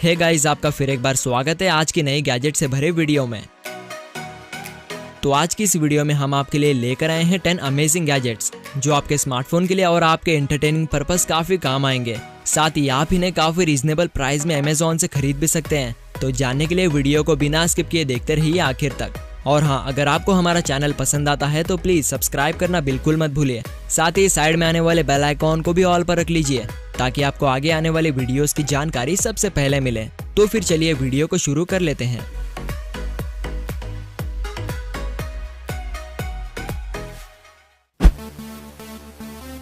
Hey guys, आपका फिर एक बार स्वागत है आज की नई गैजेट से भरे वीडियो में। तो आज की इस वीडियो में हम आपके लिए लेकर आए हैं 10 अमेजिंग गैजेट्स जो आपके स्मार्टफोन के लिए और आपके एंटरटेनिंग पर्पस काफी काम आएंगे। साथ ही आप इन्हें काफी रीजनेबल प्राइस में अमेज़न से खरीद भी सकते हैं। तो जानने के लिए वीडियो को बिना स्किप किए देखते रहिए आखिर तक। और हाँ, अगर आपको हमारा चैनल पसंद आता है तो प्लीज सब्सक्राइब करना बिल्कुल मत भूलिए। साथ ही साइड में आने वाले बेल आइकॉन को भी ऑल पर रख लीजिए ताकि आपको आगे आने वाले वीडियोस की जानकारी सबसे पहले मिले। तो फिर चलिए वीडियो को शुरू कर लेते हैं।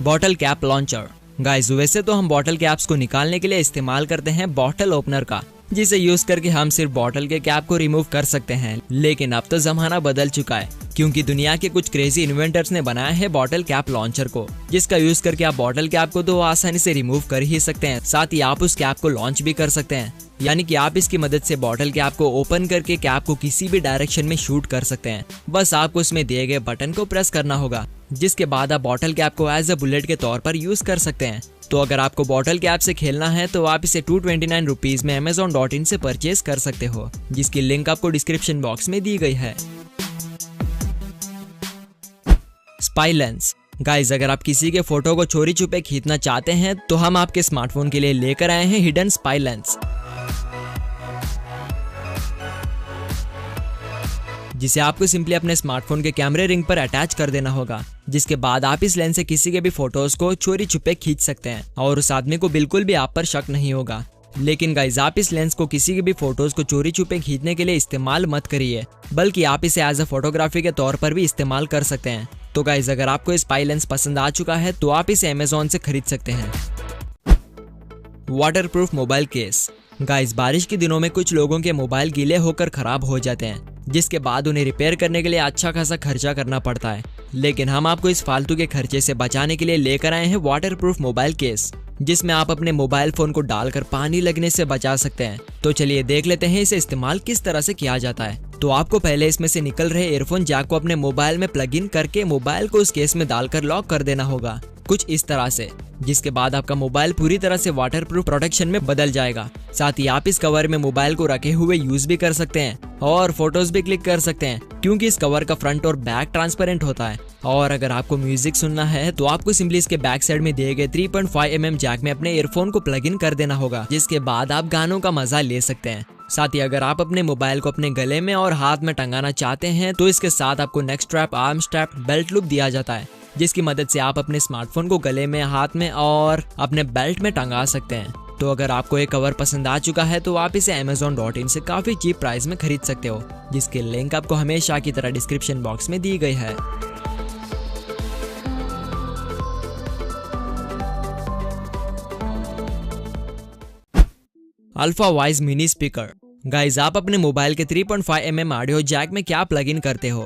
Bottle cap launcher. गाइस, वैसे तो हम बॉटल कैप्स को निकालने के लिए इस्तेमाल करते हैं बॉटल ओपनर का, जिसे यूज करके हम सिर्फ बॉटल के कैप को रिमूव कर सकते हैं। लेकिन अब तो जमाना बदल चुका है क्योंकि दुनिया के कुछ क्रेजी इन्वेंटर्स ने बनाया है बॉटल कैप लॉन्चर को, जिसका यूज करके आप बॉटल कैप को तो आसानी से रिमूव कर ही सकते हैं, साथ ही आप उस कैप को लॉन्च भी कर सकते हैं। यानी कि आप इसकी मदद से बॉटल कैप को ओपन करके कैप को किसी भी डायरेक्शन में शूट कर सकते हैं। बस आपको उसमें दिए गए बटन को प्रेस करना होगा, जिसके बाद आप बॉटल कैप को एज अ बुलेट के तौर पर यूज कर सकते हैं। तो अगर आपको बॉटल कैप से खेलना है तो आप इसे 229 रुपीज में Amazon.in से परचेज कर सकते हो, जिसकी लिंक आपको डिस्क्रिप्शन बॉक्स में दी गई है। Spy lens. गाइस, अगर आप किसी के फोटो को चोरी छुपे खींचना चाहते हैं तो हम आपके स्मार्टफोन के लिए लेकर आए हैं हिडन स्पाई लेंस, जिसे आपको सिंपली अपने स्मार्टफोन के कैमरे रिंग पर अटैच कर देना होगा। जिसके बाद आप इस लेंस से किसी के भी फोटोज को चोरी छुपे खींच सकते हैं और उस आदमी को बिल्कुल भी आप पर शक नहीं होगा। लेकिन गाइस, आप इस लेंस को किसी के भी फोटोज को चोरी छुपे खींचने के लिए इस्तेमाल मत करिए, बल्कि आप इसे एज अ फोटोग्राफी के तौर पर भी इस्तेमाल कर सकते हैं। तो गाइस, अगर आपको स्पाई लेंस पसंद आ चुका है तो आप इसे Amazon से खरीद सकते हैं। Waterproof mobile case. गाइस, बारिश के दिनों में कुछ लोगों के मोबाइल गीले होकर खराब हो जाते हैं, जिसके बाद उन्हें रिपेयर करने के लिए अच्छा खासा खर्चा करना पड़ता है। लेकिन हम आपको इस फालतू के खर्चे से बचाने के लिए लेकर आए हैं वाटरप्रूफ मोबाइल केस, जिसमें आप अपने मोबाइल फोन को डालकर पानी लगने से बचा सकते हैं। तो चलिए देख लेते हैं इसे इस्तेमाल किस तरह से किया जाता है। तो आपको पहले इसमें से निकल रहे ईयरफोन जैक को अपने मोबाइल में प्लग इन करके मोबाइल को उस केस में डालकर लॉक कर देना होगा, कुछ इस तरह से, जिसके बाद आपका मोबाइल पूरी तरह से वाटरप्रूफ प्रोटेक्शन में बदल जाएगा। साथ ही आप इस कवर में मोबाइल को रखे हुए यूज भी कर सकते हैं और फोटोज भी क्लिक कर सकते हैं, क्योंकि इस कवर का फ्रंट और बैक ट्रांसपेरेंट होता है। और अगर आपको म्यूजिक सुनना है तो आपको सिंपली इसके बैक साइड में दिए गए 3.5 mm जैक में अपने ईयरफोन को प्लग इन कर देना होगा, जिसके बाद आप गानों का मजा ले सकते हैं। साथ ही अगर आप अपने मोबाइल को अपने गले में और हाथ में टंगाना चाहते हैं तो इसके साथ आपको neck strap, arm strap, belt loop दिया जाता है, जिसकी मदद से आप अपने स्मार्टफोन को गले में, हाथ में और अपने बेल्ट में टंगा सकते हैं। तो अगर आपको ये कवर पसंद आ चुका है तो आप इसे Amazon.in से काफी चीप प्राइस में खरीद सकते हो, जिसकी लिंक आपको हमेशा की तरह डिस्क्रिप्शन बॉक्स में दी गई है। Alpha voice mini speaker. Guys, आप अपने मोबाइल के 3.5 mm ऑडियो जैक में क्या प्लग इन करते हो?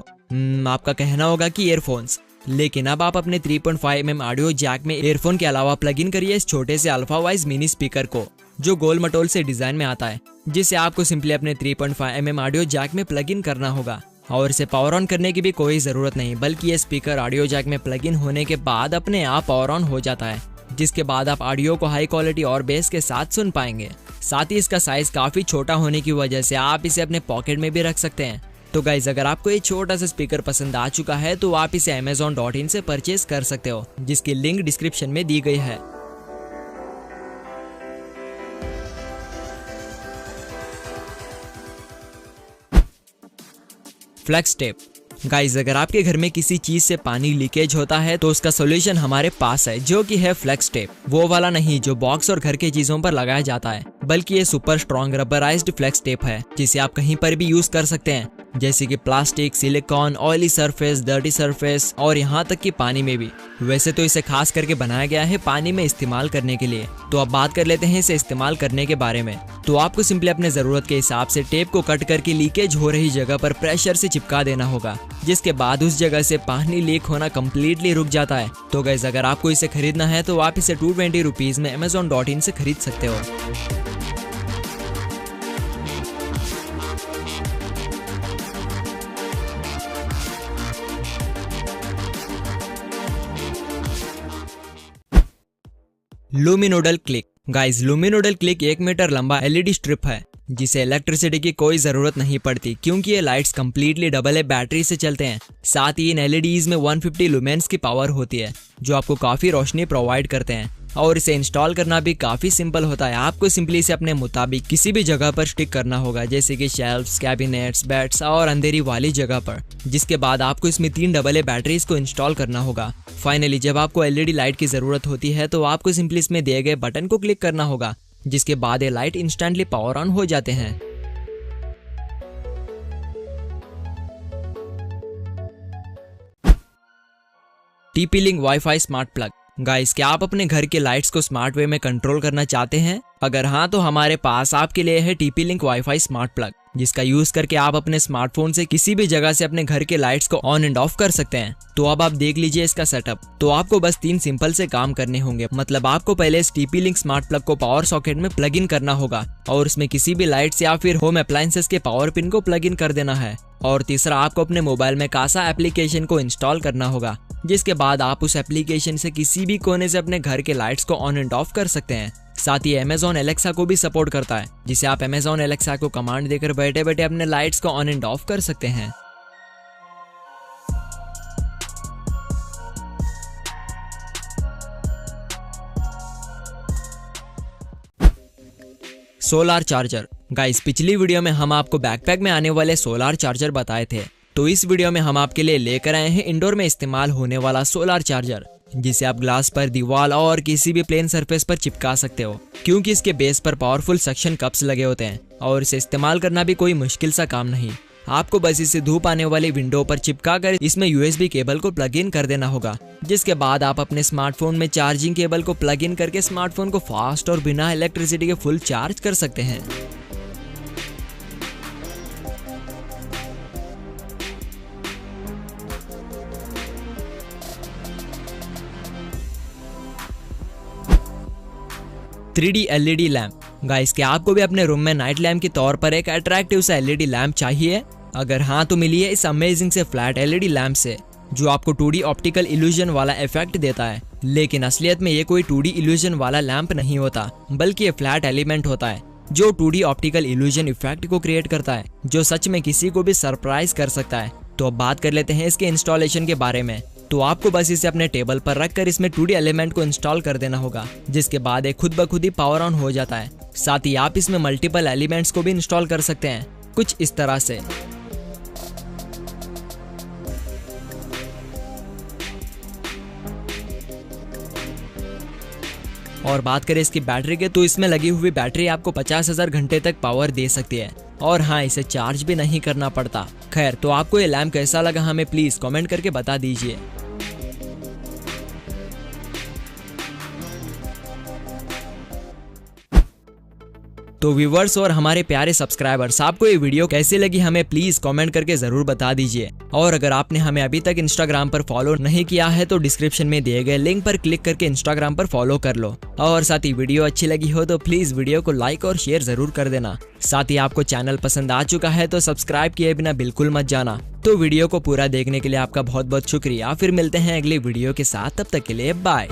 आपका कहना होगा कि ईयरफोन्स। लेकिन अब आप अपने 3.5 mm ऑडियो जैक में ईयरफोन के अलावा प्लग इन करिए इस छोटे से अल्फा वॉइस मिनी स्पीकर को, जो गोल मटोल से डिजाइन में आता है, जिसे आपको सिंपली अपने 3.5 mm ऑडियो जैक में प्लग इन करना होगा। और इसे पावर ऑन करने की भी कोई जरूरत नहीं, बल्कि ये स्पीकर ऑडियो जैक में प्लग इन होने के बाद अपने आप पावर ऑन हो जाता है, जिसके बाद आप ऑडियो को हाई क्वालिटी और बेस के साथ सुन पाएंगे। साथ ही इसका साइज काफी छोटा होने की वजह से आप इसे अपने पॉकेट में भी रख सकते हैं। तो गाइज, अगर आपको ये छोटा सा स्पीकर पसंद आ चुका है तो आप इसे Amazon.in से परचेज कर सकते हो, जिसकी लिंक डिस्क्रिप्शन में दी गई है। Flex tape. गाइज, अगर आपके घर में किसी चीज से पानी लीकेज होता है तो उसका सोल्यूशन हमारे पास है, जो कि है फ्लेक्स टेप। वो वाला नहीं जो बॉक्स और घर के चीजों पर लगाया जाता है, बल्कि ये super strong rubberized flex tape है, जिसे आप कहीं पर भी यूज कर सकते हैं, जैसे कि plastic, silicon, oily surface, dirty surface और यहाँ तक कि पानी में भी। वैसे तो इसे खास करके बनाया गया है पानी में इस्तेमाल करने के लिए। तो अब बात कर लेते हैं इसे इस्तेमाल करने के बारे में। तो आपको सिंपली अपने जरूरत के हिसाब से टेप को कट करके लीकेज हो रही जगह पर प्रेशर से चिपका देना होगा, जिसके बाद उस जगह से पानी लीक होना कम्प्लीटली रुक जाता है। तो गाइस, अगर आपको इसे खरीदना है तो आप इसे 220 रुपीज में Amazon.in से खरीद सकते हो। लुमिनोडल क्लिक। गाइस लुमिनोडल क्लिक 1 मीटर लंबा एलईडी स्ट्रिप है जिसे इलेक्ट्रिसिटी की कोई जरूरत नहीं पड़ती क्योंकि ये lights completely double A battery से चलते हैं। साथ ही इन एलईडीज में 150 लुमेन्स की पावर होती है जो आपको काफी रोशनी प्रोवाइड करते हैं और इसे इंस्टॉल करना भी काफी सिंपल होता है। आपको सिंपली इसे अपने मुताबिक किसी भी जगह पर स्टिक करना होगा जैसे कि शेल्फ्स, कैबिनेट्स, बेड्स और अंधेरी वाली जगह पर, जिसके बाद आपको इसमें 3 डबल ए बैटरीज को इंस्टॉल करना होगा। फाइनली जब आपको एलईडी लाइट की जरूरत होती है तो आपको सिंपली इसमें दिए गए बटन को क्लिक करना होगा जिसके बाद ये लाइट इंस्टेंटली पावर ऑन हो जाते हैं। TP-Link wifi smart plug. Guys क्या आप अपने घर के लाइट्स को स्मार्ट वे में कंट्रोल करना चाहते हैं? अगर हाँ तो हमारे पास आपके लिए है TP-Link वाईफाई स्मार्ट प्लग जिसका यूज करके आप अपने स्मार्टफोन से किसी भी जगह से अपने घर के लाइट्स को ऑन एंड ऑफ कर सकते हैं। तो अब आप देख लीजिए इसका सेटअप। तो आपको बस 3 सिंपल से काम करने होंगे। मतलब आपको पहले इस TP-Link स्मार्ट प्लग को पावर सॉकेट में प्लग इन करना होगा और उसमें किसी भी लाइट्स या फिर होम अप्लायंसेस के पावर पिन को प्लग इन कर देना है। और तीसरा आपको अपने मोबाइल में कासा एप्लीकेशन को इंस्टॉल करना होगा जिसके बाद आप उस एप्लीकेशन से किसी भी कोने से अपने घर के लाइट्स को ऑन एंड ऑफ कर सकते हैं। साथ ही Amazon Alexa को भी सपोर्ट करता है जिसे आप Amazon Alexa को कमांड देकर बैठे बैठे अपने लाइट्स को ऑन एंड ऑफ कर सकते हैं। Solar charger. गाइस पिछली वीडियो में हम आपको बैकपैक में आने वाले सोलार चार्जर बताए थे, तो इस वीडियो में हम आपके लिए लेकर आए हैं इंडोर में इस्तेमाल होने वाला सोलार चार्जर जिसे आप ग्लास पर, दीवार और किसी भी प्लेन सरफेस पर चिपका सकते हो क्योंकि इसके बेस पर पावरफुल सक्शन कप्स लगे होते हैं और इसे इस्तेमाल करना भी कोई मुश्किल सा काम नहीं। आपको बस इसे धूप आने वाली विंडो पर चिपका कर इसमें USB केबल को प्लग इन कर देना होगा जिसके बाद आप अपने स्मार्टफोन में चार्जिंग केबल को प्लग इन करके स्मार्टफोन को फास्ट और बिना इलेक्ट्रिसिटी के फुल चार्ज कर सकते हैं। Three D LED lamp. Guys क्या आपको भी अपने रूम में नाइट लैम्प के तौर पर एक अट्रैक्टिव सा LED लैम्प चाहिए? अगर हाँ तो मिलिए इस अमेजिंग से फ्लैट LED लैम्प से जो आपको 2D ऑप्टिकल इल्यूजन वाला इफेक्ट देता है। लेकिन असलियत में ये कोई 2D इल्यूजन वाला लैम्प नहीं होता बल्कि ये फ्लैट एलिमेंट होता है जो 2D ऑप्टिकल इल्यूजन इफेक्ट को क्रिएट करता है जो सच में किसी को भी सरप्राइज कर सकता है। तो अब बात कर लेते हैं इसके इंस्टॉलेशन के बारे में। तो आपको बस इसे अपने टेबल पर रखकर इसमें 2D एलिमेंट को इंस्टॉल कर देना होगा जिसके बाद ये खुद ब खुद ही पावर ऑन हो जाता है। साथ ही आप इसमें मल्टीपल एलिमेंट्स को भी इंस्टॉल कर सकते हैं कुछ इस तरह से। और बात करें इसकी बैटरी के तो इसमें लगी हुई बैटरी आपको 50,000 घंटे तक पावर दे सकती है और हाँ इसे चार्ज भी नहीं करना पड़ता। खैर तो आपको ये लैम्प कैसा लगा हमें प्लीज कमेंट करके बता दीजिए। तो व्यूवर्स और हमारे प्यारे सब्सक्राइबर्स आपको ये वीडियो कैसी लगी हमें प्लीज कमेंट करके जरूर बता दीजिए। और अगर आपने हमें अभी तक इंस्टाग्राम पर फॉलो नहीं किया है तो डिस्क्रिप्शन में दिए गए लिंक पर क्लिक करके इंस्टाग्राम पर फॉलो कर लो। और साथ ही वीडियो अच्छी लगी हो तो प्लीज वीडियो को लाइक और शेयर जरूर कर देना। साथ ही आपको चैनल पसंद आ चुका है तो सब्सक्राइब किए बिना बिल्कुल मत जाना। तो वीडियो को पूरा देखने के लिए आपका बहुत बहुत शुक्रिया। फिर मिलते हैं अगली वीडियो के साथ, तब तक के लिए बाय।